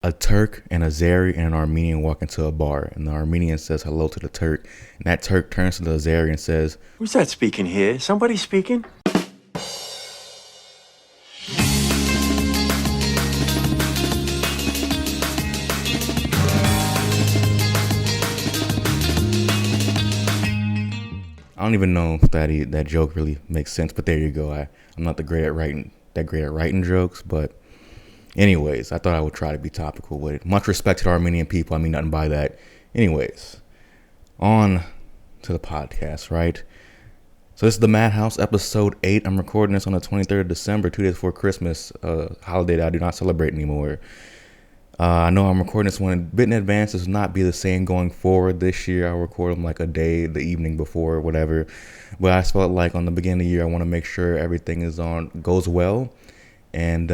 A Turk and a Zeri and an Armenian walk into a bar, and the Armenian says hello to the Turk, and that Turk turns to the Zeri and says, "Who's that speaking here? Somebody speaking?" I don't even know if that joke really makes sense, but there you go. I'm not great at writing jokes, but anyways, I thought I would try to be topical with it. Much respect to the Armenian people. I mean nothing by that. Anyways, on to the podcast, right? So this is the M.A.D.House episode 8. I'm recording this on the 23rd of December, 2 days before Christmas, holiday that I do not celebrate anymore. I know I'm recording this one a bit in advance. This will not be the same going forward this year. I'll record them like a day, the evening before, whatever. But I felt like on the beginning of the year, I want to make sure everything goes well. And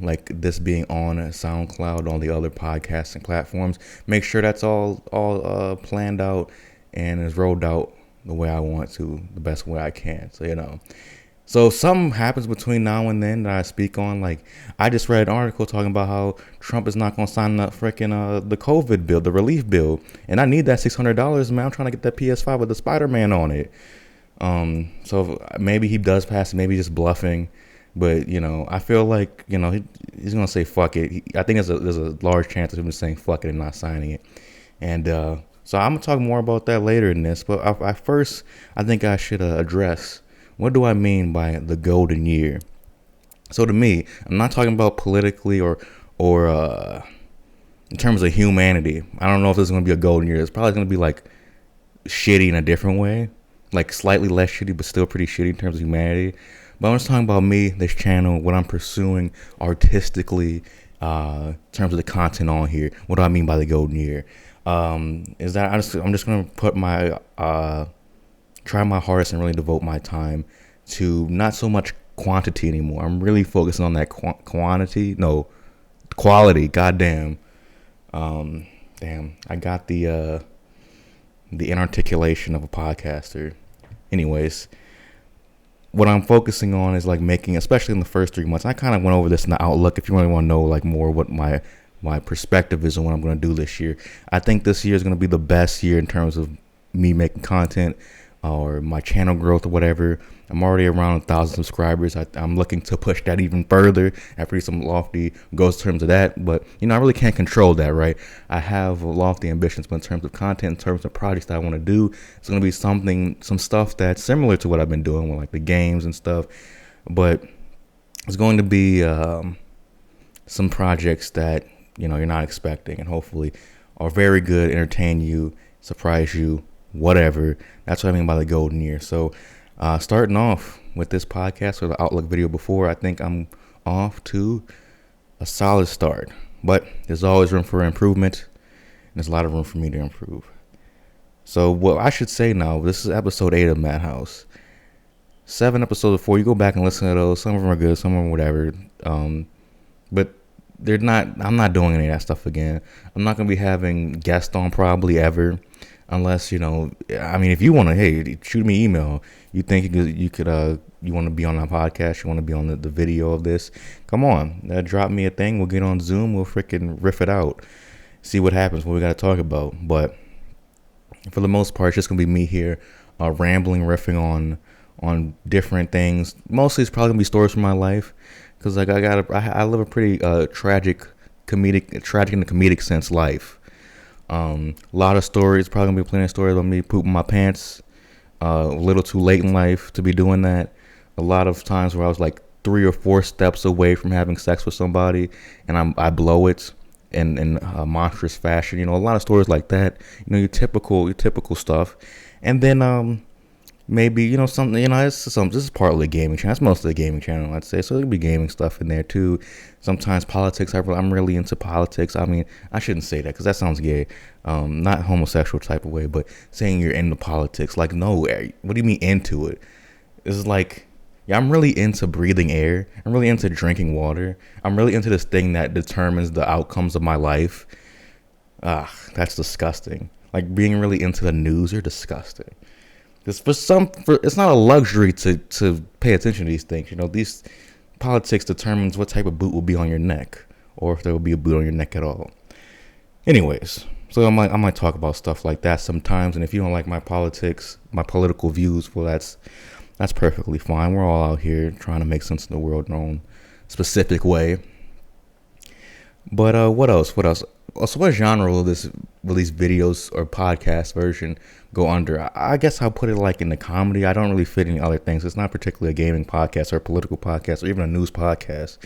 like this being on SoundCloud, all the other podcasting platforms, make sure that's all planned out and is rolled out the way I want to, the best way I can. So if something happens between now and then that I speak on, like I just read an article talking about how Trump is not going to sign the freaking the COVID bill, the relief bill, and I need that $600, man. I'm trying to get that PS5 with the Spider-Man on it. So maybe he does pass it, maybe he's just bluffing, but I feel like he's going to say fuck it. I think there's a large chance of him just saying fuck it and not signing it, and so I'm gonna talk more about that later in this. But I think I should address. What do I mean by the golden year? So to me, I'm not talking about politically or in terms of humanity. I don't know if this is going to be a golden year. It's probably going to be like shitty in a different way, like slightly less shitty, but still pretty shitty in terms of humanity. But I'm just talking about me, this channel, what I'm pursuing artistically, in terms of the content on here. What do I mean by the golden year? Is that I'm just going to put my try my hardest and really devote my time to not so much quantity anymore. I'm really focusing on that quality. Goddamn. Damn. I got the inarticulation of a podcaster. Anyways, what I'm focusing on is like making, especially in the first 3 months. I kind of went over this in the Outlook. If you really want to know like more what my perspective is on what I'm going to do this year, I think this year is going to be the best year in terms of me making content or my channel growth or whatever. I'm already around 1,000 subscribers. I'm looking to push that even further. I have some lofty goals in terms of that, but I really can't control that, right? I have lofty ambitions, but in terms of content, in terms of projects that I want to do, it's going to be some stuff that's similar to what I've been doing with like the games and stuff, but it's going to be some projects that you're not expecting, and hopefully are very good, entertain you, surprise you, whatever. That's what I mean by the golden year. So starting off with this podcast or the Outlook video before, I think I'm off to a solid start, but there's always room for improvement, and there's a lot of room for me to improve. So what I should say now, this is episode 8 of M.A.D.House. 7 episodes before, you go back and listen to those. Some of them are good, some of them whatever, but I'm not doing any of that stuff again. I'm not going to be having guests on probably ever. Unless, if you want to, hey, shoot me an email. You think you want to be on a podcast, you want to be on the video of this, come on, drop me a thing. We'll get on Zoom. We'll freaking riff it out. See what happens, what we got to talk about. But for the most part, it's just going to be me here, rambling, riffing on different things. Mostly it's probably going to be stories from my life. Because like I live a pretty tragic in the comedic sense life. A lot of stories, probably gonna be plenty of stories about me pooping my pants, a little too late in life to be doing that. A lot of times where I was like 3 or 4 steps away from having sex with somebody, and I blow it in a monstrous fashion. A lot of stories like that. Your typical stuff, and then maybe something. This is partly a gaming channel. It's mostly a gaming channel, I'd say. So there'll be gaming stuff in there too. Sometimes politics. I'm really into politics. I mean, I shouldn't say that because that sounds gay. Not homosexual type of way, but saying you're into politics. Like, no, what do you mean into it? It's like, yeah, I'm really into breathing air. I'm really into drinking water. I'm really into this thing that determines the outcomes of my life. That's disgusting. Like being really into the news, you're disgusting. Because it's not a luxury to pay attention to these things. These politics determines what type of boot will be on your neck, or if there will be a boot on your neck at all. Anyways, so I might talk about stuff like that sometimes, and if you don't like my politics, my political views, well, that's perfectly fine. We're all out here trying to make sense of the world in our own specific way. But what else? So what genre will these videos or podcast version go under? I guess I'll put it like in the comedy. I don't really fit any other things. It's not particularly a gaming podcast or a political podcast or even a news podcast.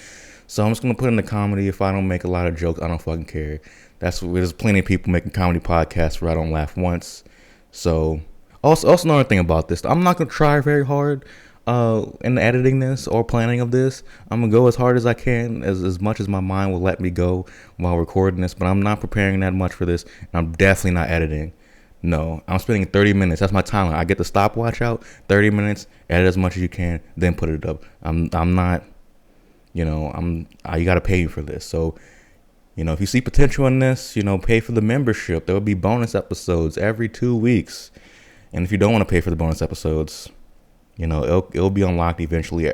So I'm just going to put in the comedy. If I don't make a lot of jokes, I don't fucking care. There's plenty of people making comedy podcasts where I don't laugh once. So also another thing about this, I'm not going to try very hard in editing this or planning of this. I'm gonna go as hard as I can, as much as my mind will let me go while recording this, but I'm not preparing that much for this, and I'm definitely not editing. No, I'm spending 30 minutes. That's my timeline. I get the stopwatch out, 30 minutes, edit as much as you can, then put it up. I'm not, you gotta pay me for this. So, if you see potential in this, pay for the membership. There will be bonus episodes every 2 weeks. And if you don't want to pay for the bonus episodes, it'll be unlocked eventually.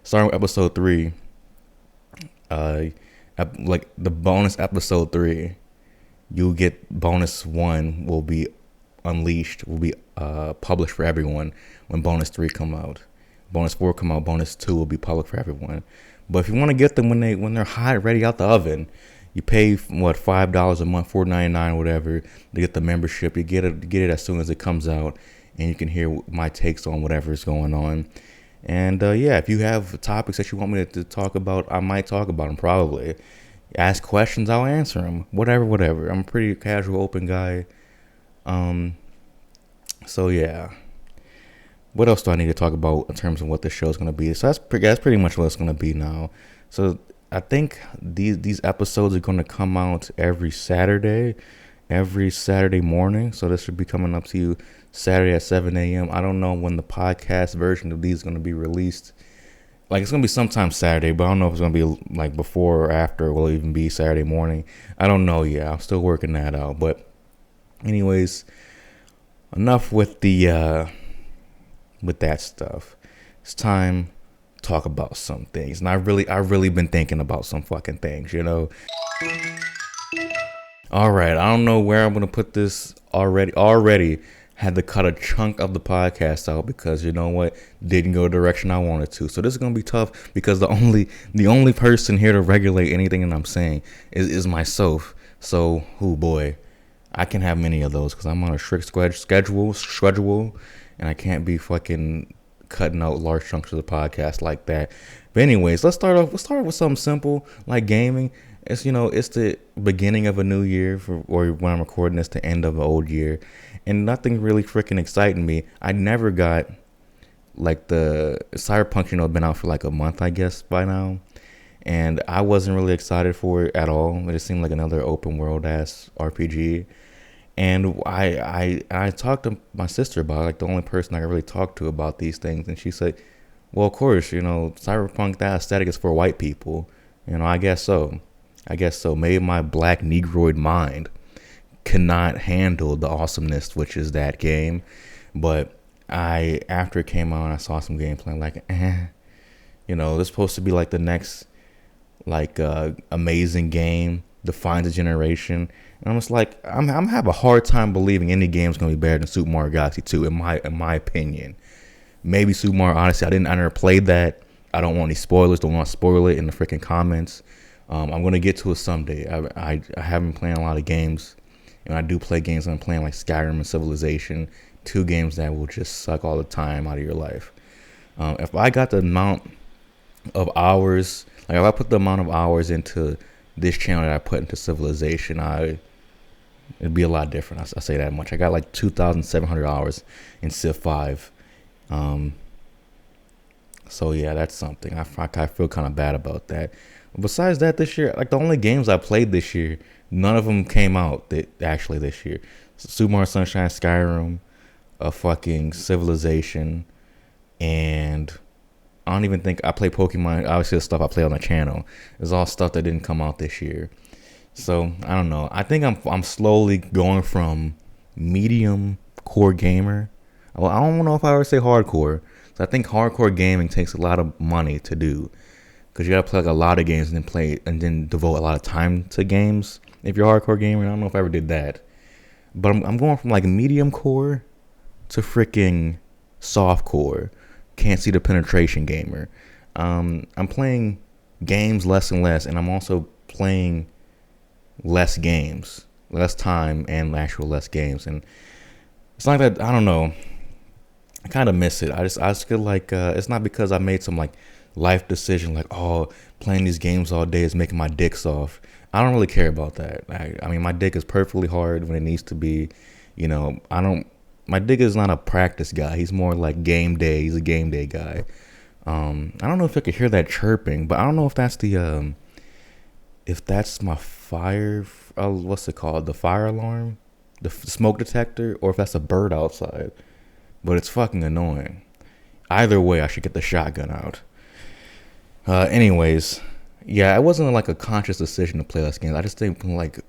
Starting with episode 3, like the bonus episode 3, you'll get bonus 1 will be unleashed, will be published for everyone when bonus 3 come out. Bonus 4 come out, bonus 2 will be public for everyone. But if you want to get them when they're hot, ready out the oven, you pay $5 a month, $4.99 or whatever to get the membership. You get it as soon as it comes out, and you can hear my takes on whatever is going on. And if you have topics that you want me to talk about, I might talk about them probably. Ask questions, I'll answer them. Whatever. I'm a pretty casual, open guy. So yeah. What else do I need to talk about in terms of what this show is going to be? So that's pretty much what it's going to be now. So I think these episodes are going to come out every Saturday morning. So this should be coming up to you Saturday at 7 a.m. I don't know when the podcast version of these is going to be released. Like, it's going to be sometime Saturday, but I don't know if it's going to be like before or after, or will it even be Saturday morning. I don't know yet. I'm still working that out. But anyways, enough with with that stuff. It's time to talk about some things. And I've really been thinking about some fucking things, All right, I don't know where I'm going to put this already. Had to cut a chunk of the podcast out because didn't go the direction I wanted to. So this is gonna be tough because the only person here to regulate anything that I'm saying is myself. So, oh boy, I can have many of those because I'm on a strict schedule, and I can't be fucking cutting out large chunks of the podcast like that. But anyways, let's start with something simple like gaming. It's it's the beginning of a new year, or when I'm recording this, the end of an old year. And nothing really freaking exciting me. I never got like the Cyberpunk, been out for like a month, I guess, by now. And I wasn't really excited for it at all. It just seemed like another open world ass RPG. And I talked to my sister about it, like the only person I really talked to about these things. And she said, well, of course, Cyberpunk, that aesthetic is for white people. I guess so. Maybe my black Negroid mind cannot handle the awesomeness which is that game. But after it came out, I saw some gameplay like this is supposed to be like the next amazing game, defines a generation, and I'm just like I'm have a hard time believing any game's gonna be better than Super Mario Galaxy 2 in my opinion. Maybe Super Mario Odyssey. I never played that. I don't want any spoilers. Don't want to spoil it in the freaking comments. I'm gonna get to it someday. I haven't played a lot of games. And I do play games. I'm playing like Skyrim and Civilization, 2 games that will just suck all the time out of your life. If I got the amount of hours, like if I put the amount of hours into this channel that I put into Civilization, it'd be a lot different. I say that much. I got like 2,700 hours in Civ 5. So yeah, that's something. I feel kind of bad about that. Besides that, this year, like the only games I played this year, none of them came out actually this year. Super Mario Sunshine, Skyrim, a fucking Civilization, and I don't even think I play Pokemon. Obviously, the stuff I play on the channel is all stuff that didn't come out this year. So I don't know. I think I'm slowly going from medium core gamer. Well, I don't know if I ever say hardcore. So I think hardcore gaming takes a lot of money to do. because you gotta play like a lot of games and then devote a lot of time to games. If you're a hardcore gamer, I don't know if I ever did that, but I'm going from like medium core to freaking soft core. Can't see the penetration gamer. I'm playing games less and less, and I'm also playing less games, less time, and actual less games. And it's like that. I don't know. I kind of miss it. I just feel like it's not because I made some like life decision, like, oh, playing these games all day is making my dick soft. I don't really care about that. I mean, my dick is perfectly hard when it needs to be. I don't. My dick is not a practice guy. He's more like game day. He's a game day guy. I don't know if I could hear that chirping, but I don't know if that's my fire. What's it called? The fire alarm, the smoke detector, or if that's a bird outside. But it's fucking annoying. Either way, I should get the shotgun out. Anyways, yeah, it wasn't like a conscious decision to play less games. I just think like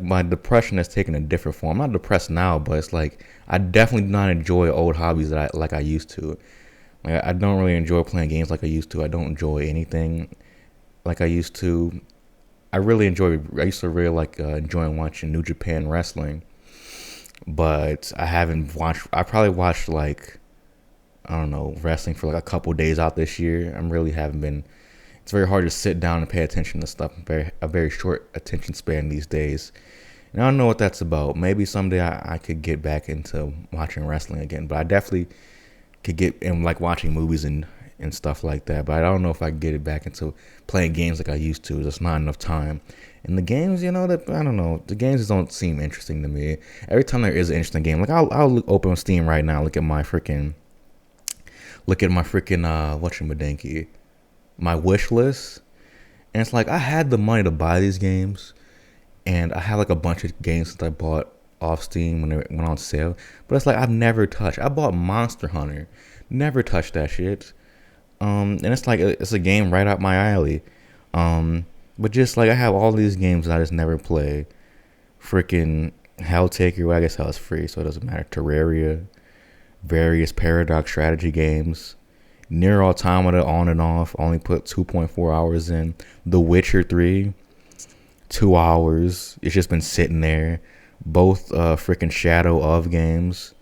my depression has taken a different form. I'm not depressed now, but it's like I definitely do not enjoy old hobbies that I used to. Like I don't really enjoy playing games like I used to. I don't enjoy anything like I used to. I used to really like enjoying watching New Japan wrestling, but I haven't watched. I probably watched like, I don't know, wrestling for like a couple days out this year. I'm really haven't been. It's very hard to sit down and pay attention to stuff. A very short attention span these days. And I don't know what that's about. Maybe someday I could get back into watching wrestling again. But I definitely could get in like watching movies and stuff like that. But I don't know if I could get it back into playing games like I used to. There's not enough time. And the games, that I don't know. The games just don't seem interesting to me. Every time there is an interesting game, like I'll open Steam right now. Look at my freaking whatchamadinkey, my wish list, and it's like I had the money to buy these games, and I have like a bunch of games that I bought off Steam when they went on sale, but it's like I've never touched. I bought Monster Hunter, never touched that shit, and it's like it's a game right up my alley, but just like I have all these games that I just never play. Freaking Helltaker, well, I guess Hell's free, so it doesn't matter. Terraria, various Paradox strategy games. Nier Automata on and off, only put 2.4 hours in. The Witcher 3, 2 hours. It's just been sitting there. Both freaking Shadow of games,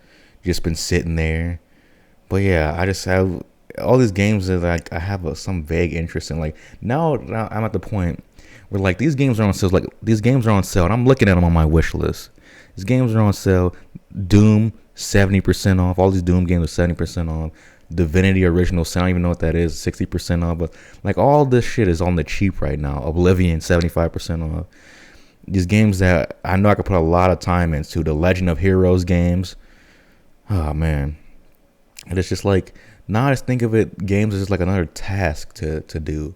just been sitting there. But yeah, I just have all these games that like I have some vague interest in. Like now I'm at the point where like these games are on sale. Like these games are on sale, and I'm looking at them on my wish list. These games are on sale. Doom 70% off. All these Doom games are 70% off. Divinity Original Sin, I don't even know what that is, 60% off. But like all this shit is on the cheap right now. Oblivion 75% off. These games that I know I could put a lot of time into. The Legend of Heroes games. Oh man. And it's just like now I just think of it, games is just like another task to do.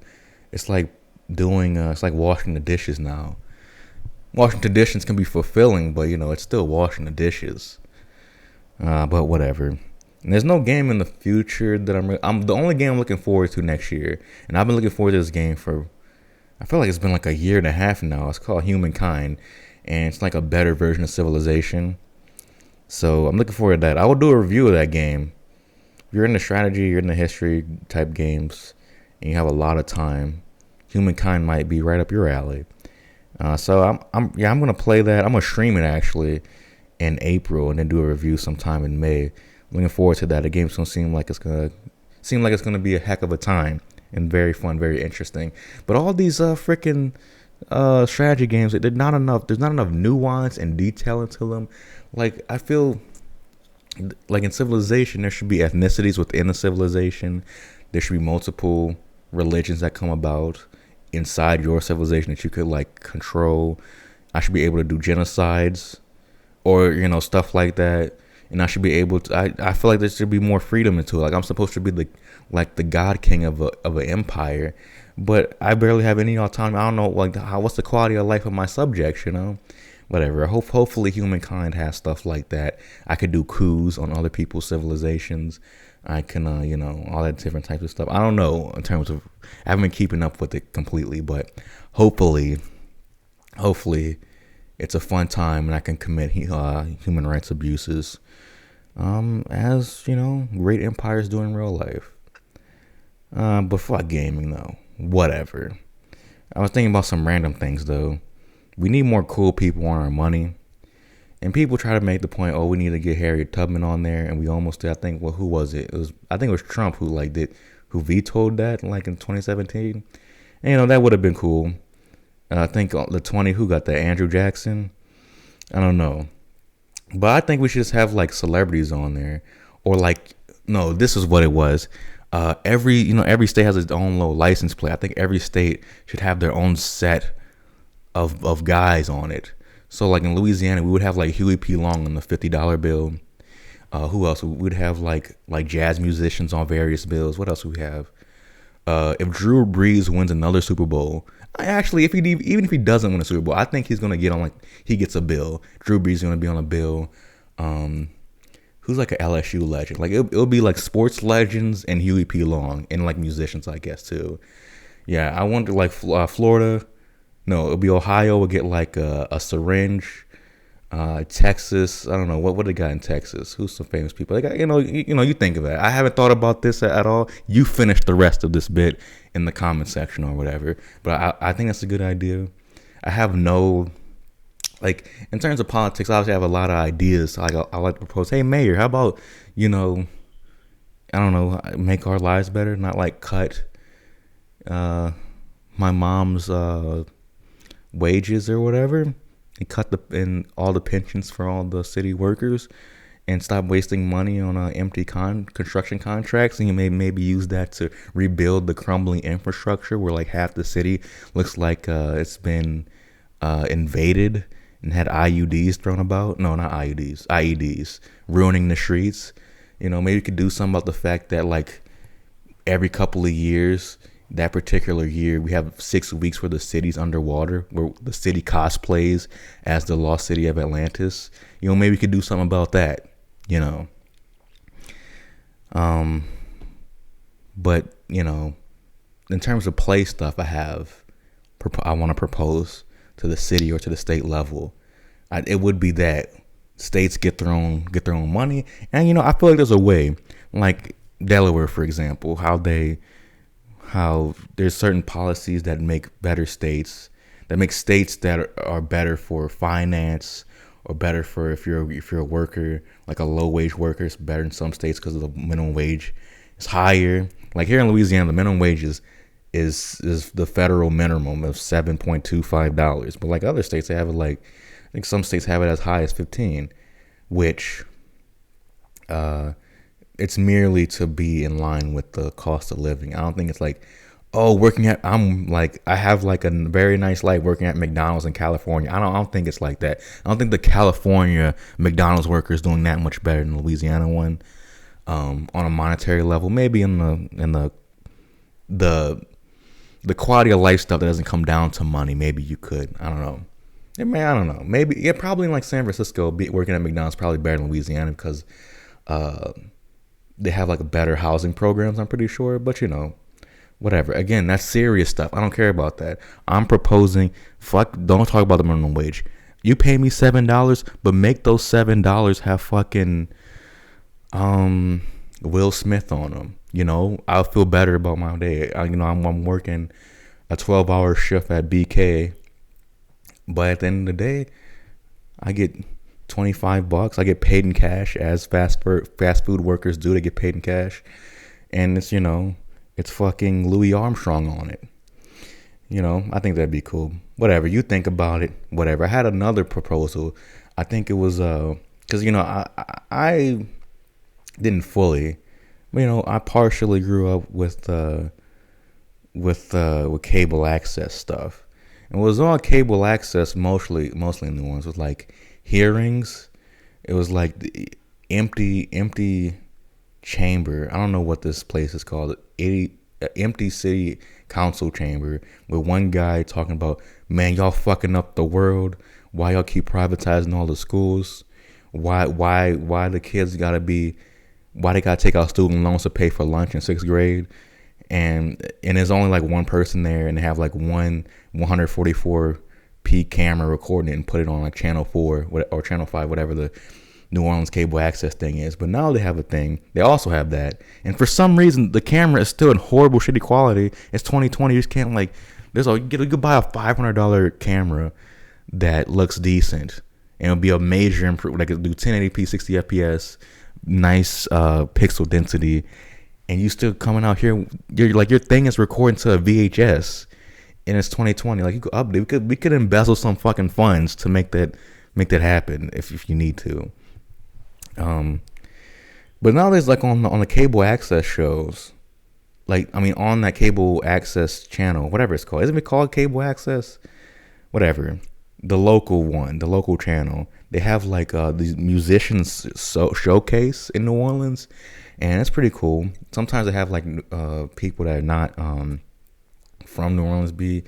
It's like it's like washing the dishes now. Washing the dishes can be fulfilling, but it's still washing the dishes. But whatever. And there's no game in the future that I'm the only game I'm looking forward to next year, and I've been looking forward to this game for, I feel like it's been like a year and a half now. It's called Humankind, and it's like a better version of Civilization. So I'm looking forward to that. I will do a review of that game. If you're into strategy, you're into history type games, and you have a lot of time, Humankind might be right up your alley. So I'm gonna play that. I'm gonna stream it actually in April, and then do a review sometime in May. Looking forward to that. The game's gonna seem like it's gonna be a heck of a time and very fun, very interesting. But all these freaking strategy games, there's not enough nuance and detail into them. Like I feel like in Civilization, there should be ethnicities within a civilization. There should be multiple religions that come about inside your civilization that you could like control. I should be able to do genocides or stuff like that. And I should be able to. I feel like there should be more freedom into it. Like I'm supposed to be the god king of an empire, but I barely have any autonomy. I don't know what's the quality of life of my subjects. Whatever. Hopefully Humankind has stuff like that. I could do coups on other people's civilizations. I can all that different types of stuff. I don't know in terms of. I haven't been keeping up with it completely, but hopefully, it's a fun time and I can commit human rights abuses. As great empires do in real life. But fuck gaming though. Whatever. I was thinking about some random things though. We need more cool people on our money. And people try to make the point, oh, we need to get Harriet Tubman on there, and we almost did. I think, well, who was it? I think it was Trump who who vetoed that, like in 2017. And that would have been cool. And I think the 20, who got that? Andrew Jackson. I don't know, but I think we should just have like celebrities on there, or like, no, this is what it was. Every state has its own little license plate. I think every state should have their own set of guys on it. So like in Louisiana, we would have like Huey P. Long on the $50 bill. Who else? We would have like jazz musicians on various bills. What else would we have? If Drew Brees wins another Super Bowl, even if he doesn't win a Super Bowl, I think he's gonna get on, like, he gets a bill. Drew Brees is gonna be on a bill. Who's like an LSU legend? Like it'll be like sports legends and Huey P. Long and like musicians, I guess too. Yeah, I wonder like Florida. No, it'll be Ohio. Will get like a syringe. Texas, I don't know what they got in Texas. Who's some famous people? They got, you think of that. I haven't thought about this at all. You finish the rest of this bit in the comment section or whatever. But I think that's a good idea. I have no, like, in terms of politics, obviously I have a lot of ideas. So I like to propose, hey mayor, how about, I don't know, make our lives better, not like cut my mom's wages or whatever, and cut all the pensions for all the city workers, and stop wasting money on empty construction contracts, and you maybe use that to rebuild the crumbling infrastructure where like half the city looks like it's been invaded and had IUDs thrown about. No, not IUDs, IEDs, ruining the streets. Maybe you could do something about the fact that like every couple of years, that particular year, we have 6 weeks where the city's underwater, where the city cosplays as the lost city of Atlantis. Maybe we could do something about that. But in terms of play stuff, I want to propose to the city or to the state level. It would be that states get their own money, and I feel like there's a way, like Delaware, for example, how there's certain policies that make states that are better for finance, or better for if you're a worker, like a low wage worker. It's better in some states because the minimum wage is higher. Like here in Louisiana, the minimum wage is the federal minimum of $7.25. But like other states, they have it like, I think some states have it as high as 15, which it's merely to be in line with the cost of living. I don't think it's like, oh, I have like a very nice life working at McDonald's in California. I don't think it's like that. I don't think the California McDonald's worker is doing that much better than the Louisiana one, on a monetary level. Maybe in the quality of life stuff that doesn't come down to money. Maybe you could. I don't know. I don't know. Maybe, yeah, probably in like San Francisco, working at McDonald's probably better than Louisiana because they have like better housing programs, I'm pretty sure. But whatever. Again, that's serious stuff. I don't care about that. I'm proposing, don't talk about the minimum wage. You pay me $7, but make those $7 have fucking Will Smith on them. I'll feel better about my day. I'm working a 12-hour shift at BK, but at the end of the day, I get $25. I get paid in cash, as fast food workers do. They get paid in cash, and it's fucking Louis Armstrong on it. I think that'd be cool. Whatever, you think about it. Whatever. I had another proposal. I think it was because I didn't fully, but I partially grew up with cable access stuff, and was on cable access mostly in New Orleans with like hearings. It was like the empty chamber. I don't know what this place is called. Empty city council chamber with one guy talking about, man, y'all fucking up the world. Why y'all keep privatizing all the schools? Why the kids gotta be? Why they gotta take out student loans to pay for lunch in 6th grade? And there's only like one person there, and they have like one 144p camera recording it and put it on like channel 4 or channel 5, whatever New Orleans cable access thing is. But now they have a thing. They also have that. And for some reason, the camera is still in horrible, shitty quality. It's 2020. You just can't like. You could buy a $500 camera that looks decent, and it'll be a major improvement. Like it'll do 1080p, 60 FPS, nice pixel density, and you still coming out here. Your thing is recording to a VHS, and it's 2020. Like you could update. We could embezzle some fucking funds to make that happen if you need to. But nowadays, like on the cable access shows. Like, I mean, on that cable access channel, whatever it's called. Isn't it called cable access? Whatever. The local one, the local channel. They have like these musicians showcase in New Orleans. And it's pretty cool. Sometimes they have like people that are not from New Orleans be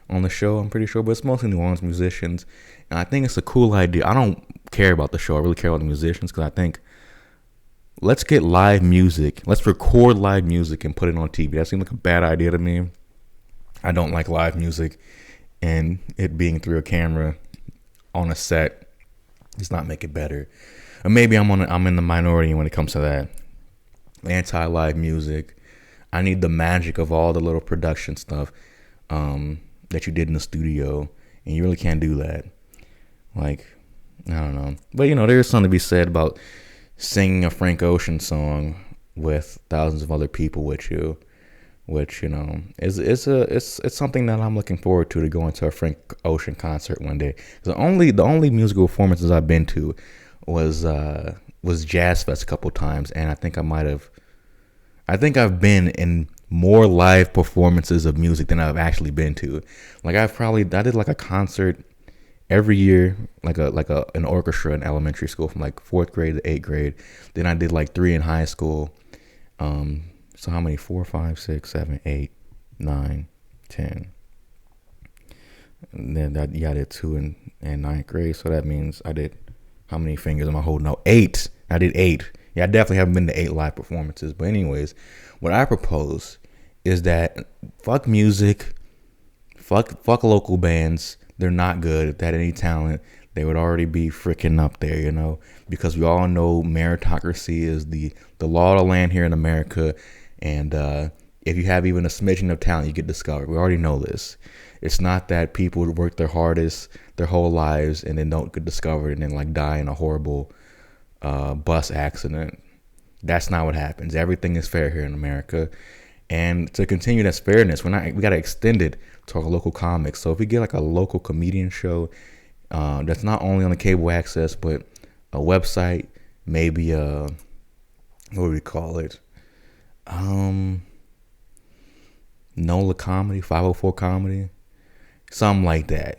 on the show, I'm pretty sure. But it's mostly New Orleans musicians. And I think it's a cool idea. I don't care about the show. I really care about the musicians because I think let's get live music. Let's record live music and put it on TV. That seems like a bad idea to me. I don't like live music, and it being through a camera on a set does not make it better. Or maybe I'm in the minority when it comes to that. Anti-live music. I need the magic of all the little production stuff that you did in the studio, and you really can't do that. Like, I don't know. But, there's something to be said about singing a Frank Ocean song with thousands of other people with you, which it's something that I'm looking forward to going to a Frank Ocean concert one day. The only musical performances I've been to was Jazz Fest a couple times, and I think I've been in more live performances of music than I've actually been to. Like I did like a concert every year, like an orchestra in elementary school from like 4th grade to 8th grade. Then I did like 3 in high school. So how many? 4, 5, 6, 7, 8, 9, 10. And then I did 2 in 9th grade. So that means I did, how many fingers am I holding out? 8. I did 8. Yeah, I definitely haven't been to 8 live performances. But anyways, what I propose is that fuck music, fuck local bands. They're not good. If they had any talent, they would already be freaking up there, because we all know meritocracy is the law of the land here in America. And if you have even a smidgen of talent, you get discovered. We already know this. It's not that people work their hardest their whole lives and then don't get discovered and then like die in a horrible bus accident. That's not what happens. Everything is fair here in America. And to continue that fairness, we got to extend it to our local comics. So if we get like a local comedian show that's not only on the cable access, but a website, maybe what do we call it? NOLA comedy, 504 comedy, something like that.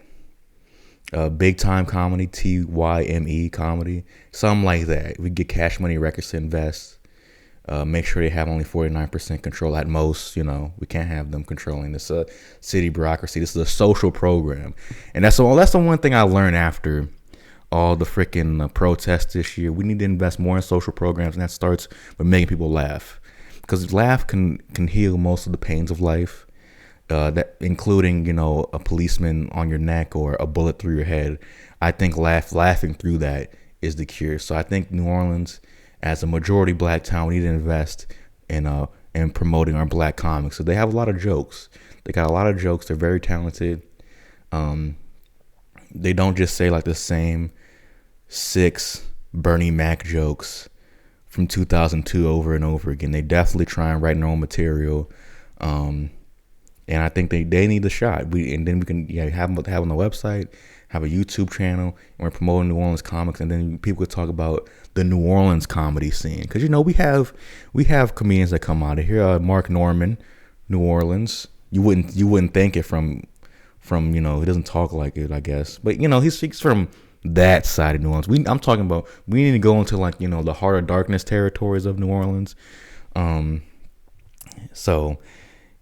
Big time comedy, TYME comedy, something like that. We get Cash Money Records to invest. Make sure they have only 49% control at most. We can't have them controlling this city bureaucracy. This is a social program, and that's the one thing I learned after all the freaking protests this year. We need to invest more in social programs, and that starts with making people laugh, because laugh can heal most of the pains of life. That including a policeman on your neck or a bullet through your head. I think laughing through that is the cure. So I think New Orleans, as a majority black town, we need to invest in promoting our black comics. So they have a lot of jokes. They got a lot of jokes. They're very talented. They don't just say like the same 6 Bernie Mac jokes from 2002 over and over again. They definitely try and write their own material. And I think they need the shot. And then we can have them on the website, have a YouTube channel, and we're promoting New Orleans comics. And then people could talk about the New Orleans comedy scene, because we have comedians that come out of here. Marc Norman, New Orleans. You wouldn't think it from he doesn't talk like it, I guess, but he's from that side of New Orleans. I'm talking about, we need to go into like the Heart of Darkness territories of New Orleans. So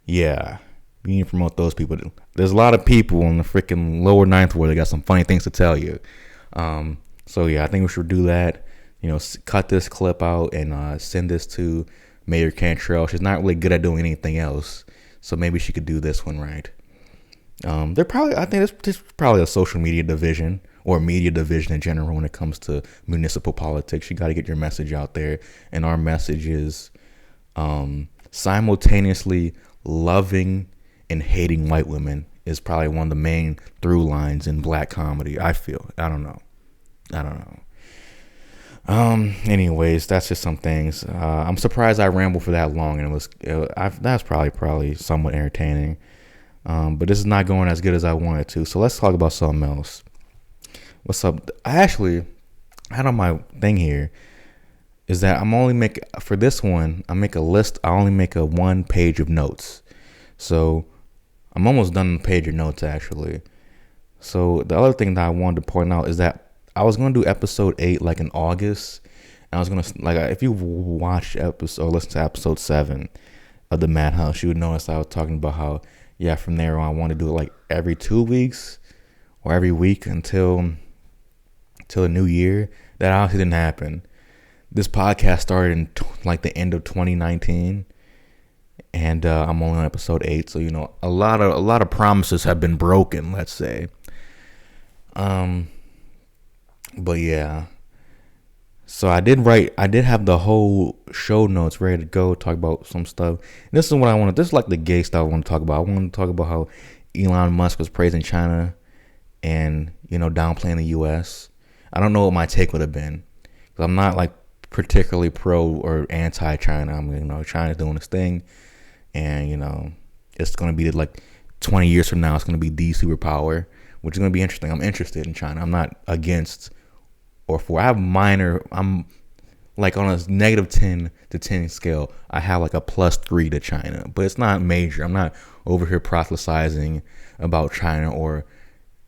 yeah. We need to promote those people. There's a lot of people in the freaking lower ninth ward that got some funny things to tell you. So yeah, I think we should do that. Cut this clip out and send this to Mayor Cantrell. She's not really good at doing anything else, so maybe she could do this one right. I think there's probably a social media division or media division in general when it comes to municipal politics. You got to get your message out there, and our message is simultaneously loving and hating white women is probably one of the main through lines in black comedy. I feel. I don't know. Anyways, that's just some things. I'm surprised I rambled for that long, and that's probably somewhat entertaining. But this is not going as good as I wanted to. So let's talk about something else. What's up? I actually had on my thing here is that for this one, I make a list. I only make a 1 page of notes. So I'm almost done the page of notes actually. So the other thing that I wanted to point out is that I was going to do episode 8 like in August. And I was going to, like, if you watch or listen to episode 7 of the M.A.D.House, you would notice I was talking about how, yeah, from there on I want to do it like every 2 weeks or every week until the new year. That obviously didn't happen. This podcast started in like the end of 2019, and I'm only on episode 8. So a lot of promises have been broken, let's say. But yeah. So I did have the whole show notes ready to go, talk about some stuff. And this is what I want to. This is like the gay stuff I want to talk about. I want to talk about how Elon Musk was praising China and downplaying the U.S. I don't know what my take would have been, because I'm not like particularly pro or anti-China. I mean, China's doing its thing, and it's going to be like 20 years from now, it's going to be the superpower, which is going to be interesting. I'm interested in China. I'm not against or for. I'm like on a -10 to 10 scale. I have like a +3 to China, but it's not major. I'm not over here proselytizing about China, or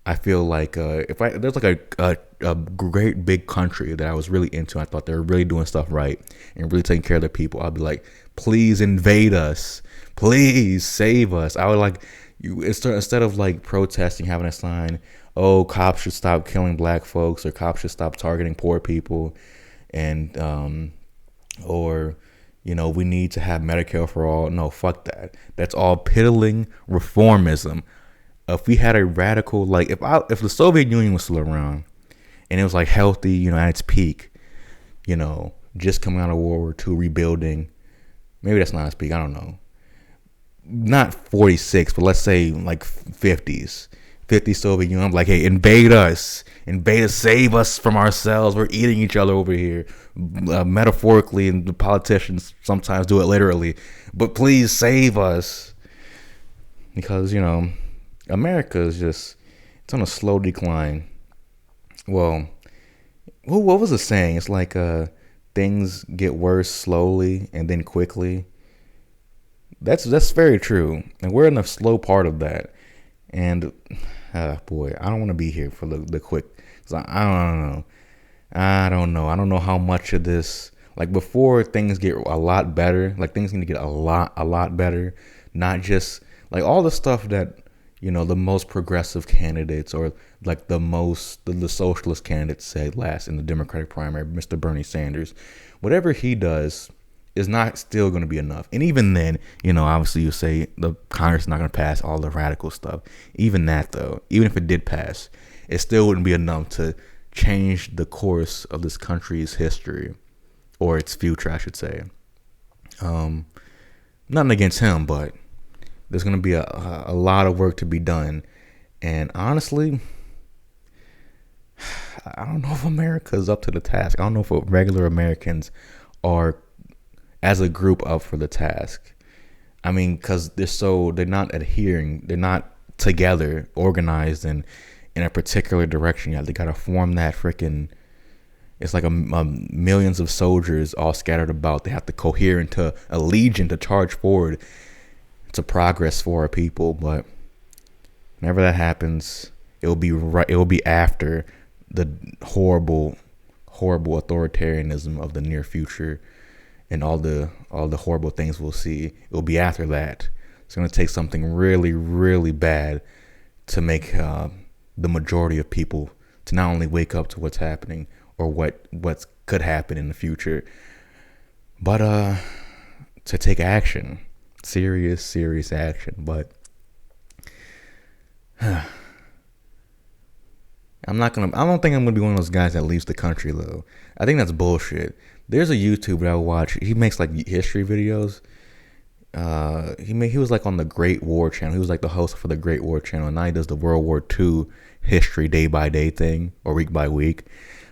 I feel like there's like a great big country that I was really into, I thought they were really doing stuff right and really taking care of their people, I'd be like, please invade us, please save us. I would like instead of like protesting, having a sign, oh, cops should stop killing black folks, or cops should stop targeting poor people, and or we need to have Medicare for all. No, fuck that. That's all piddling reformism. If we had a radical, like if the Soviet Union was still around and it was like healthy, at its peak, just coming out of World War II, rebuilding, maybe that's not its peak, I don't know. Not 46, but let's say like 50s Soviet Union. I'm like, hey, invade us, save us from ourselves. We're eating each other over here, metaphorically, and the politicians sometimes do it literally. But please save us, because America is it's on a slow decline. Well, what was the saying? It's like things get worse slowly and then quickly. That's very true, and we're in the slow part of that. And boy, I don't want to be here for the quick. Cause I don't know how much of this, like, before things get a lot better, like things need to get a lot better. Not just like all the stuff that the most progressive candidates, or like the socialist candidates said last in the Democratic primary, Mr. Bernie Sanders, whatever he does is not still going to be enough. And even then, obviously you say the Congress is not going to pass all the radical stuff. Even that, though, even if it did pass, it still wouldn't be enough to change the course of this country's history, or its future, I should say. Nothing against him, but there's going to be a lot of work to be done. And honestly, I don't know if America's up to the task. I don't know if regular Americans are, as a group, up for the task. I mean, because they're not adhering. They're not together, organized, and in a particular direction yet. They got to form that freaking, it's like a millions of soldiers all scattered about. They have to cohere into a legion to charge forward to progress for our people. But whenever that happens, it will be right. It will be after the horrible authoritarianism of the near future, and all the horrible things we'll see. It will be after that. It's going to take something really, really bad to make the majority of people to not only wake up to what's happening, or what could happen in the future, but to take action. Serious action. But I I don't think I'm gonna be one of those guys that leaves the country though. I think that's bullshit. There's a YouTuber that I watch. He makes like history videos. He was like on the Great War channel. He was like the host for the Great War channel. And now he does the World War II history day by day thing or week by week,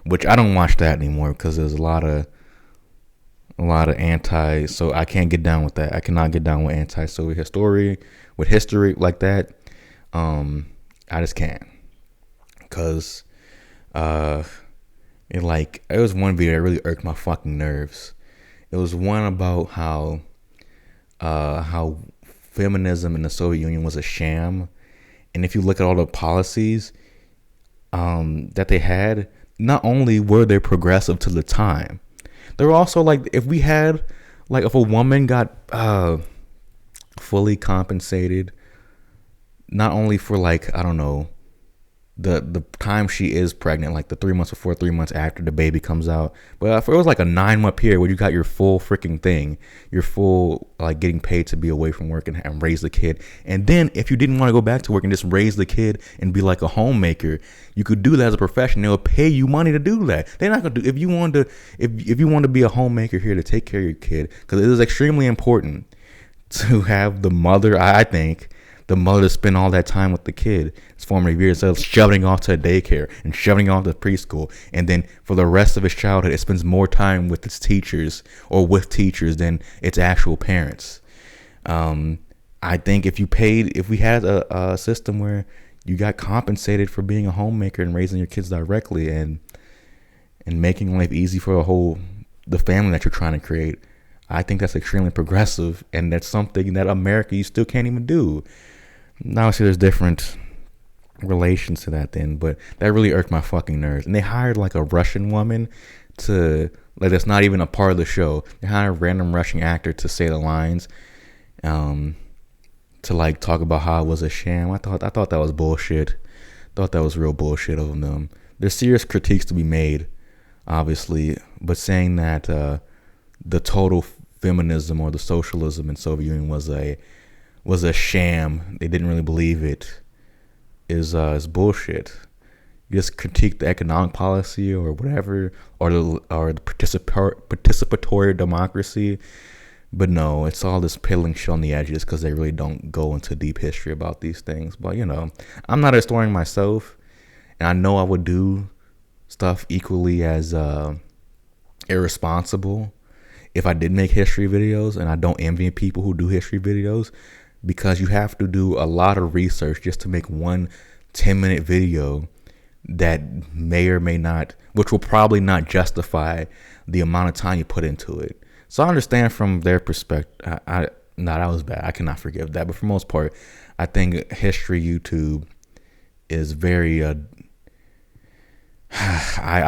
which I don't watch that anymore because there's a lot of anti. So I can't get down with that. I cannot get down with anti-Soviet history like that. I just can't. Cause it was one video that really irked my fucking nerves. It was one about how feminism in the Soviet Union was a sham, and if you look at all the policies that they had, not only were they progressive to the time, they were also like, if a woman got fully compensated, not only for like, I don't know, the time she is pregnant, like the 3 months before, 3 months after the baby comes out, but if it was like a 9-month period where you got your full freaking thing, your full like getting paid to be away from work and raise the kid, and then if you didn't want to go back to work and just raise the kid and be like a homemaker, you could do that as a profession. They'll pay you money to do that. They're not gonna do, if you want to be a homemaker here to take care of your kid, because it is extremely important to have the mother, I think, the mother to spend all that time with the kid, its formative years, instead of shoving off to daycare and shoving off to preschool, and then for the rest of its childhood, it spends more time with its teachers or with teachers than its actual parents. I think if we had a system where you got compensated for being a homemaker and raising your kids directly and making life easy for the family that you're trying to create, I think that's extremely progressive, and that's something that America, you still can't even do. Now, obviously, there's different relations to that then, but that really irked my fucking nerves. And they hired like a Russian woman that's not even a part of the show. They hired a random Russian actor to say the lines, to like talk about how it was a sham. I thought that was bullshit. Thought that was real bullshit of them. There's serious critiques to be made, obviously, but saying that the total feminism or the socialism in Soviet Union was a sham, they didn't really believe it, is bullshit. You just critique the economic policy or whatever, or the participatory democracy, but no, it's all this peeling shit on the edges because they really don't go into deep history about these things. But I'm not a historian myself, and I know I would do stuff equally as irresponsible if I did make history videos, and I don't envy people who do history videos, because you have to do a lot of research just to make one 10-minute video that may or may not, which will probably not justify the amount of time you put into it. So I understand from their perspective. That was bad. I cannot forgive that. But for the most part, I think history YouTube is very, I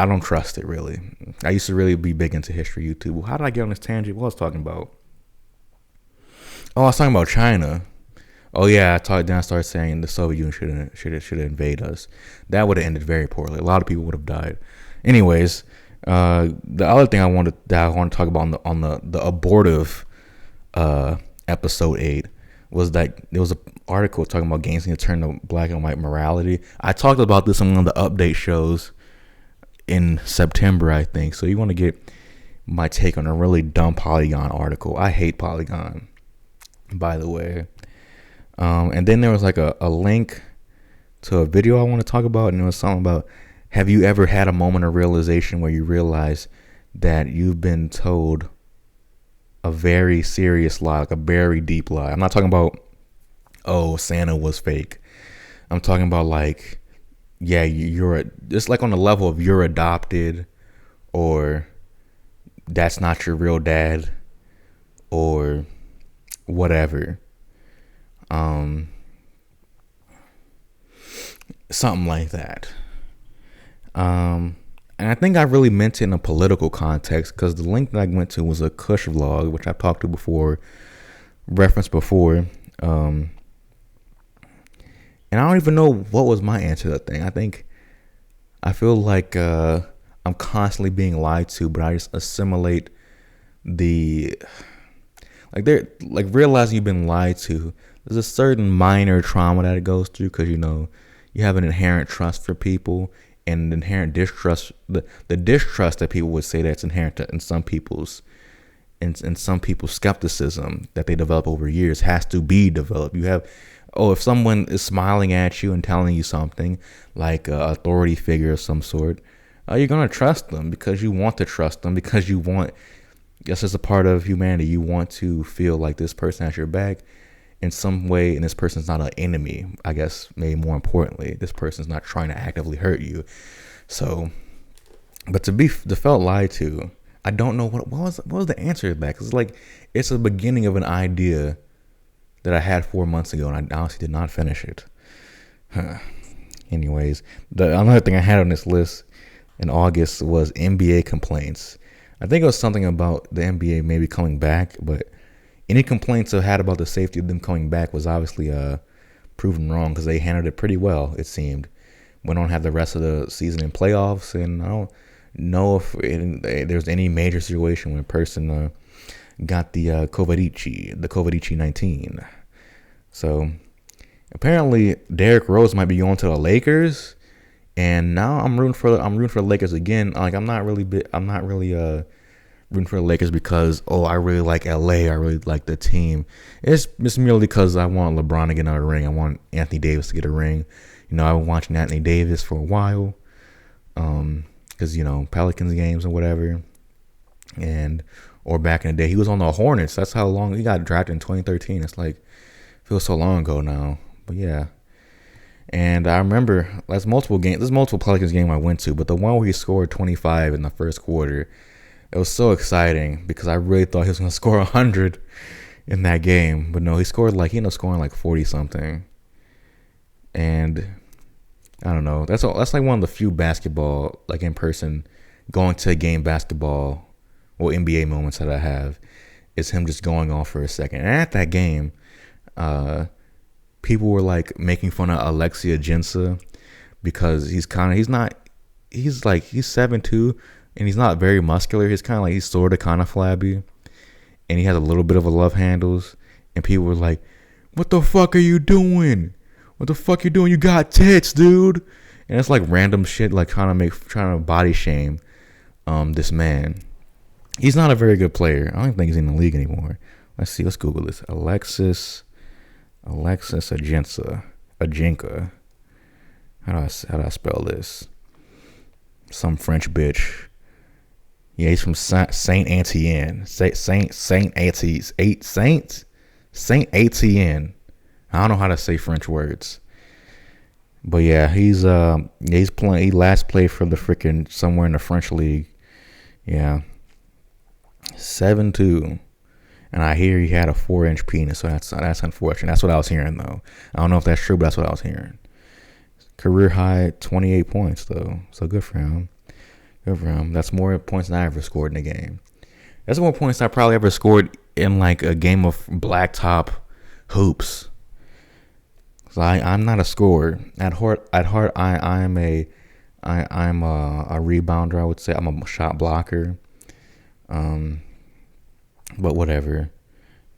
don't trust it really. I used to really be big into history YouTube. How did I get on this tangent? What was I talking about? Oh, I was talking about China. Oh yeah, I started saying the Soviet Union should invade us. That would have ended very poorly. A lot of people would have died. Anyways, the other thing I want to talk about on the abortive episode 8 was that there was an article talking about gangsters to turn to black and white morality. I talked about this on one of the update shows in September, I think. So you want to get my take on a really dumb Polygon article. I hate Polygon, by the way. And then there was like a link to a video I want to talk about, and it was something about, have you ever had a moment of realization where you realize that you've been told a very serious lie, like a very deep lie? I'm not talking about, oh, Santa was fake. I'm talking about like, yeah, it's like on the level of you're adopted, or that's not your real dad, or whatever. Something like that. And I think I really meant it in a political context, because the link that I went to was a Kush vlog, which I've talked to before, referenced before. And I don't even know what was my answer to that thing. I feel like I'm constantly being lied to, but I just assimilate realizing you've been lied to. There's a certain minor trauma that it goes through, because you have an inherent trust for people, and inherent distrust, the distrust that people would say that's inherent in some people's in some people's skepticism that they develop over years has to be developed. You have, if someone is smiling at you and telling you something like an authority figure of some sort, you're gonna trust them because you want to trust them, because you want, that's just a part of humanity. You want to feel like this person has your back in some way, and this person's not an enemy. I guess maybe more importantly, this person's not trying to actively hurt you. So, but to felt lied to, I don't know what was the answer to that. Cause it's a beginning of an idea that I had 4 months ago, and I honestly did not finish it. Anyways, another thing I had on this list in August was NBA complaints. I think it was something about the NBA maybe coming back, but any complaints I had about the safety of them coming back was obviously proven wrong, because they handled it pretty well, it seemed. Went on to have the rest of the season in playoffs, and I don't know if there's any major situation when a person got the COVID 19. So apparently Derrick Rose might be going to the Lakers, and now I'm rooting for the Lakers again. Like I'm not really rooting for the Lakers because I really like LA, I really like the team. It's merely because I want LeBron to get another ring. I want Anthony Davis to get a ring. I've been watching Anthony Davis for a while, because Pelicans games or whatever, or back in the day he was on the Hornets. That's how long he got drafted in 2013. It's like feels so long ago now, but yeah. And I remember there's multiple Pelicans game I went to, but the one where he scored 25 in the first quarter, it was so exciting because I really thought he was going to score 100 in that game. But no, he scored he ended up scoring 40 something. And I don't know. That's like one of the few basketball, in person, going to a game basketball or NBA moments that I have, is him just going off for a second. And at that game, people were making fun of Alexia Jinsa because he's 7'2", and he's not very muscular. He's he's sort of flabby, and he has a little bit of a love handles. And people were like, "What the fuck are you doing? What the fuck you doing? You got tits, dude." And it's random shit, trying to body shame this man. He's not a very good player. I don't even think he's in the league anymore. Let's see. Let's Google this. Alexis Ajinka. How do I spell this? Some French bitch. Yeah, he's from Saint Etienne. Saint Etienne. I don't know how to say French words. But yeah, he's playing. He last played for the freaking somewhere in the French league. Yeah, 7'2", and I hear he had a 4-inch penis. So that's unfortunate. That's what I was hearing though. I don't know if that's true, but that's what I was hearing. Career high 28 points though. So good for him. Good for him. That's more points than I ever scored in a game. That's more points I probably ever scored in a game of blacktop hoops. So I'm not a scorer. At heart, I'm a rebounder. I would say I'm a shot blocker. But whatever.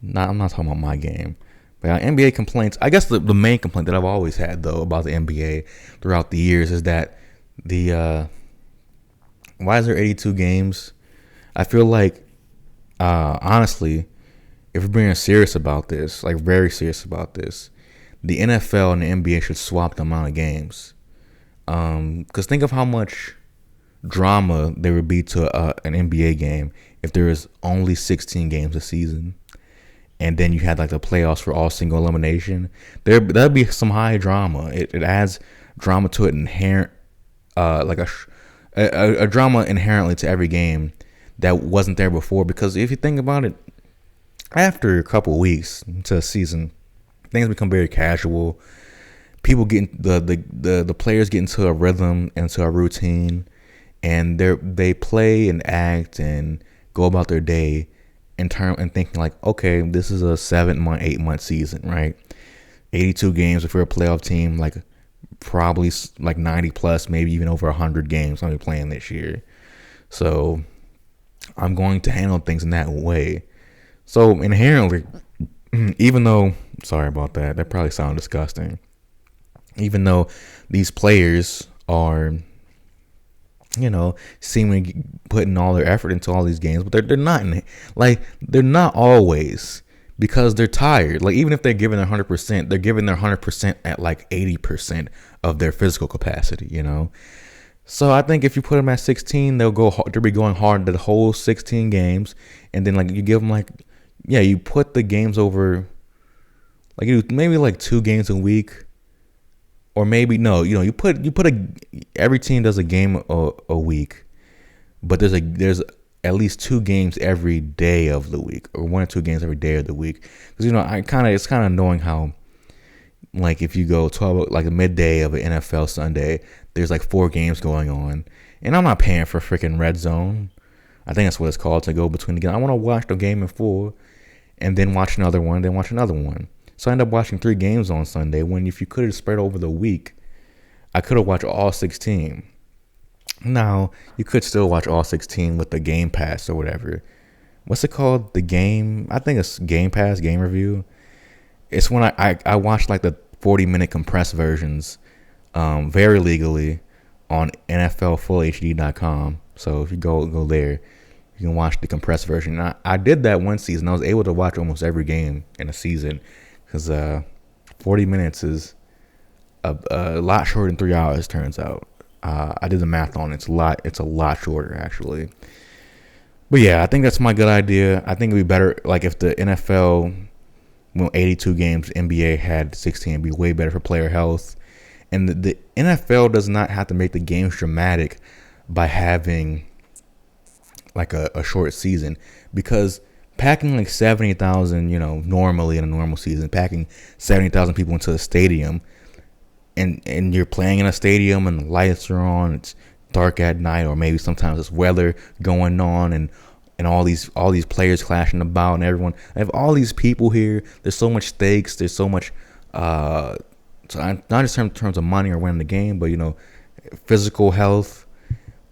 I'm not talking about my game. But NBA complaints. I guess the main complaint that I've always had though about the NBA throughout the years is that why is there 82 games? I feel honestly, if we're being serious about this, very serious about this, the NFL and the NBA should swap the amount of games. Because think of how much drama there would be to an NBA game if there is only 16 games a season, and then you had the playoffs for all single elimination. That'd be some high drama. It adds drama to it inherent, a drama inherently to every game that wasn't there before. Because if you think about it, after a couple of weeks into a season, things become very casual. People the players get into a rhythm, into a routine, and they play and act and go about their day and thinking okay, this is a 7-month, 8-month season, right? 82 games if you're a playoff team, probably 90 plus, maybe even over 100 games I'm playing this year. So I'm going to handle things in that way. So inherently, even though, sorry about that, that probably sounds disgusting. Even though these players are seemingly putting all their effort into all these games, but they're not in it. Like, they're not always, because they're tired. Like, even if they're giving their 100%, they're giving their 100% at like 80% of their physical capacity. So I think if you put them at 16, they'll be going hard the whole 16 games, and then like you give them like, yeah, you put the games over, like you maybe like 2 games a week, or maybe no, every team does a game a week, but there's at least 2 games every day of the week, or 1 or 2 games every day of the week, because it's kind of annoying how, like, if you go 12, like a midday of an NFL Sunday, there's like 4 games going on, and I'm not paying for freaking Red Zone. I think that's what it's called, to go between the game. I want to watch the game in full, and then watch another one, then watch another one. So I end up watching 3 games on Sunday, when if you could have spread over the week, I could have watched all 16. Now, you could still watch all 16 with the Game Pass or whatever. What's it called? The game? I think it's Game Pass, Game Review. It's when I watched like the 40-minute compressed versions, very legally, on NFLFullHD.com. So if you go there, you can watch the compressed version. And I did that one season. I was able to watch almost every game in a season, because 40 minutes is a lot shorter than 3 hours, turns out. I did the math on it. It's a lot shorter, actually. But yeah, I think that's my good idea. I think it'd be better, like, if the NFL went 82 games, NBA had 16. It'd be way better for player health. And the NFL does not have to make the games dramatic by having like a short season, because packing like 70,000, normally in a normal season, packing 70,000 people into a stadium, and you're playing in a stadium and the lights are on, it's dark at night, or maybe sometimes it's weather going on, and all these players clashing about, and everyone, I have all these people here. There's so much stakes. There's so much, so not just in terms of money or winning the game, but physical health,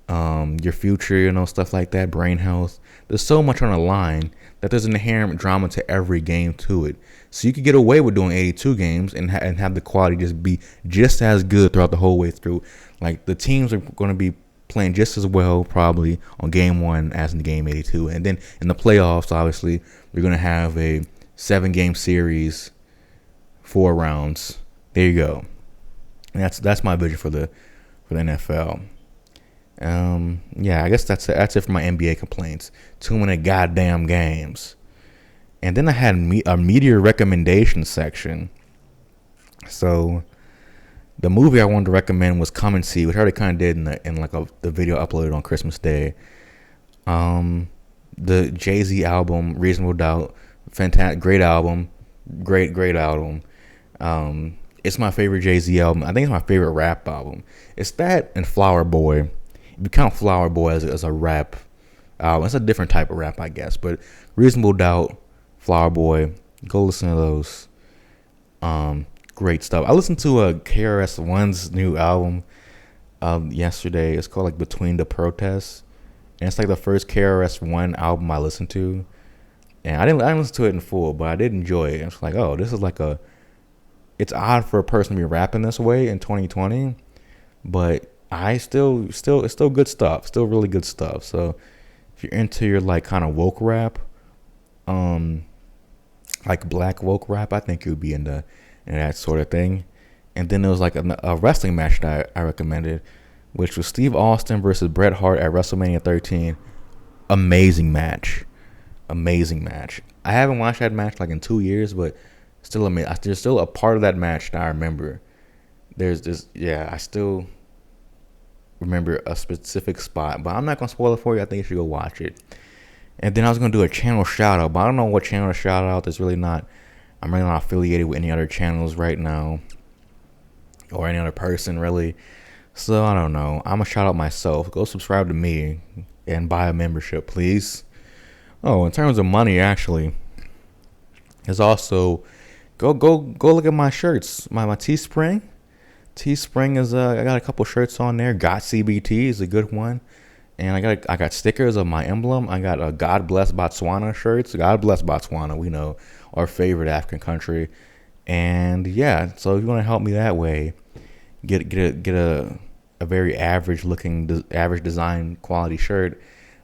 your future, stuff like that, brain health. There's so much on the line that there's an inherent drama to every game to it. So you could get away with doing 82 games and have the quality just be just as good throughout the whole way through. Like, the teams are going to be playing just as well probably on game 1 as in game 82. And then in the playoffs, obviously, we're going to have a 7-game series, 4 rounds. There you go. And that's my vision for the NFL. Yeah, I guess that's it for my NBA complaints. Too many goddamn games. And then I had a media recommendation section. So the movie I wanted to recommend was Come and See, which I already kind of did in the video uploaded on Christmas Day. The Jay-Z album, Reasonable Doubt, fantastic, great album, great album. It's my favorite Jay-Z album. I think it's my favorite rap album. It's that and Flower Boy. If you count Flower Boy as a rap album, it's a different type of rap, I guess. But Reasonable Doubt, Flower Boy, go listen to those. Great stuff. I listened to KRS-One's new album yesterday. It's called like Between the Protests, and it's like the first KRS-One album I listened to. And I didn't listen to it in full, but I did enjoy it. It's like, oh, this is like it's odd for a person to be rapping this way in 2020, but it's still good stuff. Still really good stuff. So if you're into your like kind of woke rap, like black woke rap, I think you'd be into that sort of thing. And then there was like a wrestling match that I recommended, which was Steve Austin versus Bret Hart at WrestleMania 13. Amazing match. I haven't watched that match like in 2 years, but still amazing. There's still a part of that match that I remember. I still remember a specific spot, but I'm not gonna spoil it for you. I think you should go watch it. And then I was gonna do a channel shout out, but I don't know what channel to shout out. I'm really not affiliated with any other channels right now, or any other person really. So I don't know. I'm gonna shout out myself. Go subscribe to me and buy a membership, please. Oh, in terms of money, actually, there's also go look at my shirts. My Teespring. Teespring is I got a couple shirts on there. Got CBT is a good one, and I got stickers of my emblem. I got a God Bless Botswana shirts. God bless Botswana. We know, our favorite African country. And yeah, so if you want to help me that way, get a a very average looking, average design quality shirt.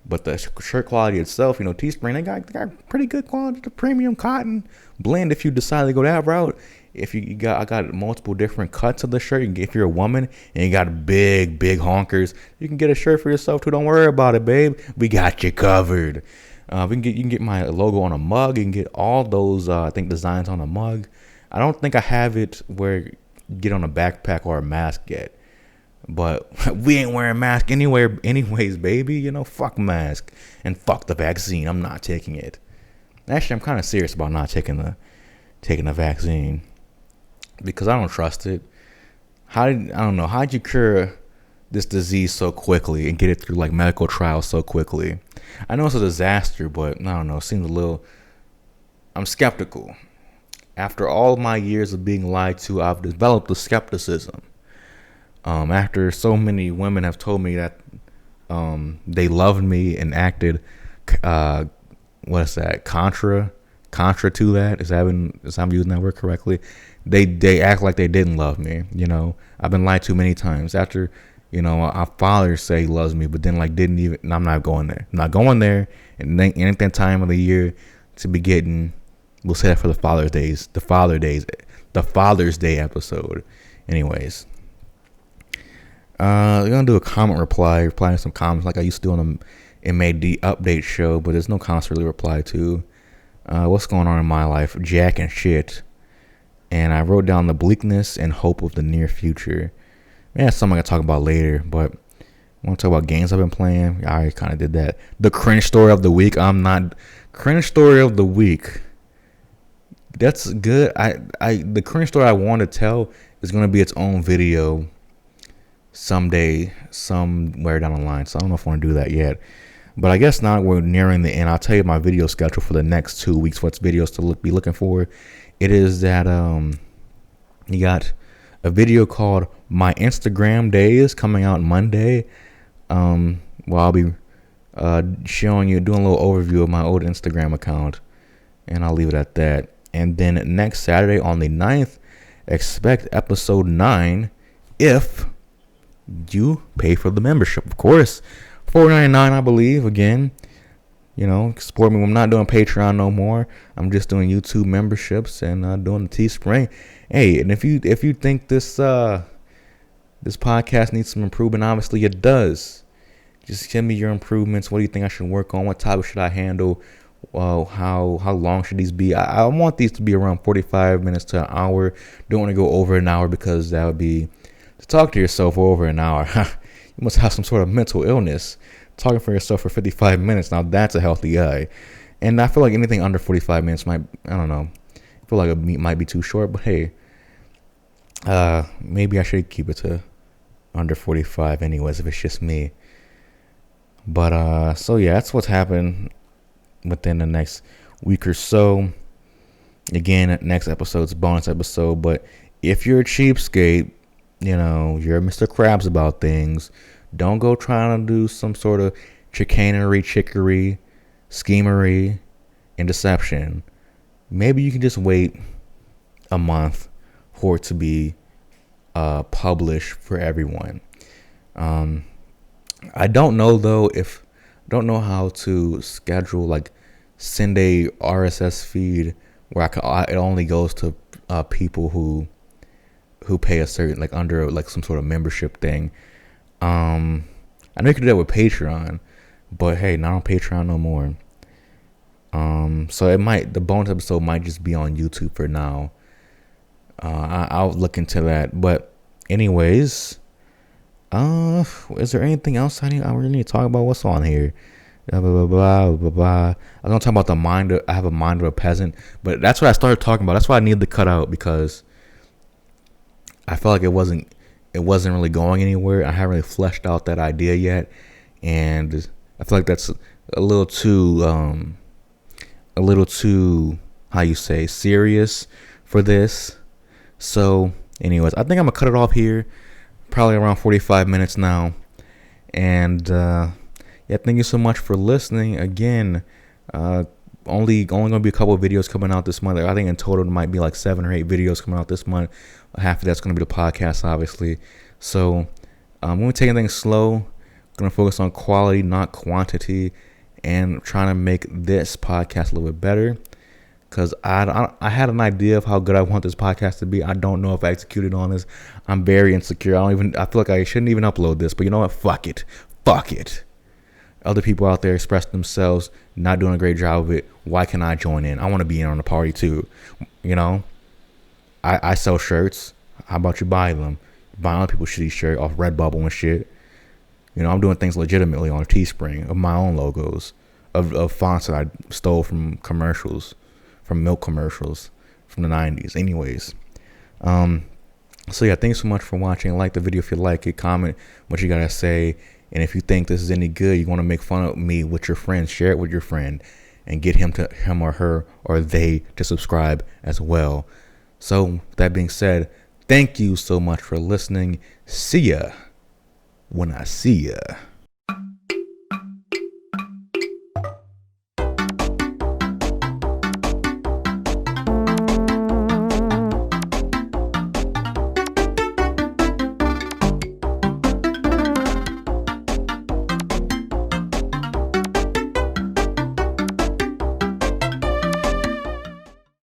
But the shirt quality itself, Teespring, they got pretty good quality, the premium cotton blend. If you decide to go that route, if I got multiple different cuts of the shirt. If you're a woman and you got big honkers, you can get a shirt for yourself too. Don't worry about it, babe. We got you covered. You can get my logo on a mug. You can get all those I think designs on a mug. I don't think I have it where you get on a backpack or a mask yet. But we ain't wearing masks anywhere anyways, baby. Fuck mask and fuck the vaccine. I'm not taking it. Actually, I'm kind of serious about not taking the vaccine because I don't trust it. I don't know. How'd you cure this disease so quickly and get it through like medical trials so quickly? I know it's a disaster, but I don't know. It seems a little. I'm skeptical. After all my years of being lied to, I've developed a skepticism. After so many women have told me that they loved me and acted what's that, contra to that, is I'm using that word correctly? They act like they didn't love me. I've been lied to many times. After our father say he loves me, but then like didn't even. I'm not going there. And then ain't that time of the year to be getting. We'll say that for the Father's Day episode. Anyways. We're gonna do a comment replying to some comments like I used to do on the M.A.D. update show, but there's no comments to really reply to. What's going on in my life? Jack and shit. And I wrote down the bleakness and hope of the near future. Man, that's something I gotta talk about later, but I want to talk about games I've been playing. I already kind of did that. The cringe story of the week. Cringe story of the week. That's good. The cringe story I want to tell is gonna be its own video someday, somewhere down the line. So I don't know if I want to do that yet. But I guess now we're nearing the end. I'll tell you my video schedule for the next 2 weeks. What's videos to be looking for? It is that you got a video called My Instagram Days coming out Monday. Well, I'll be showing you, doing a little overview of my old Instagram account. And I'll leave it at that. And then next Saturday on the 9th, expect episode 9 if you pay for the membership, of course. $4.99, I believe. Again, support me. I'm not doing Patreon no more. I'm just doing YouTube memberships and doing the Teespring. Hey, and if you think this podcast needs some improvement, obviously it does. Just send me your improvements. What do you think I should work on? What topic should I handle? How long should these be? I want these to be around 45 minutes to an hour. Don't want to go over an hour because that would be. To talk to yourself for over an hour, you must have some sort of mental illness. Talking for yourself for 55 minutes, now that's a healthy guy. And I feel like anything under 45 minutes I don't know. I feel like it might be too short, but hey, maybe I should keep it to under 45 anyways if it's just me. But so yeah, that's what's happened within the next week or so. Again, next episode's a bonus episode, but if you're a cheapskate, you're Mr. Krabs about things, don't go trying to do some sort of chicanery, trickery, schemery, and deception. Maybe you can just wait a month for it to be published for everyone. I don't know though don't know how to schedule, like send a RSS feed where it only goes to people who pay a certain, like under like some sort of membership thing. I know you can do that with Patreon, but hey, not on Patreon no more. So the bonus episode might just be on YouTube for now. I'll look into that. But anyways, is there anything else I really need to talk about? What's on here? Blah, blah, blah, blah, blah. I was gonna talk about I have a mind of a peasant, but that's what I started talking about. That's why I needed to cut out, because I felt like it wasn't really going anywhere. I haven't really fleshed out that idea yet, and I feel like that's a little too how you say, serious for this. So anyways, I think I'm gonna cut it off here, probably around 45 minutes now. And yeah, thank you so much for listening. Again, only gonna be a couple of videos coming out this month. I think in total there might be like 7 or 8 videos coming out this month. Half of that's gonna be the podcast, obviously. So I'm going to take things slow. Going to focus on quality, not quantity, and trying to make this podcast a little bit better. Because I had an idea of how good I want this podcast to be. I don't know if I executed on this. I'm very insecure. I feel like I shouldn't even upload this. But you know what? Fuck it. Fuck it. Other people out there express themselves, not doing a great job of it. Why can't I join in? I want to be in on the party too. You know? I sell shirts. How about you buy them? Buy other people's shitty shirt off Redbubble and shit. You know, I'm doing things legitimately on Teespring of my own logos, of fonts that I stole from commercials, from milk commercials from the 90s. Anyways, so yeah, thanks so much for watching. Like the video if you like it. Comment what you gotta say. And if you think this is any good, you want to make fun of me with your friends, share it with your friend and get him or her or they to subscribe as well. So that being said, thank you so much for listening. See ya when I see ya.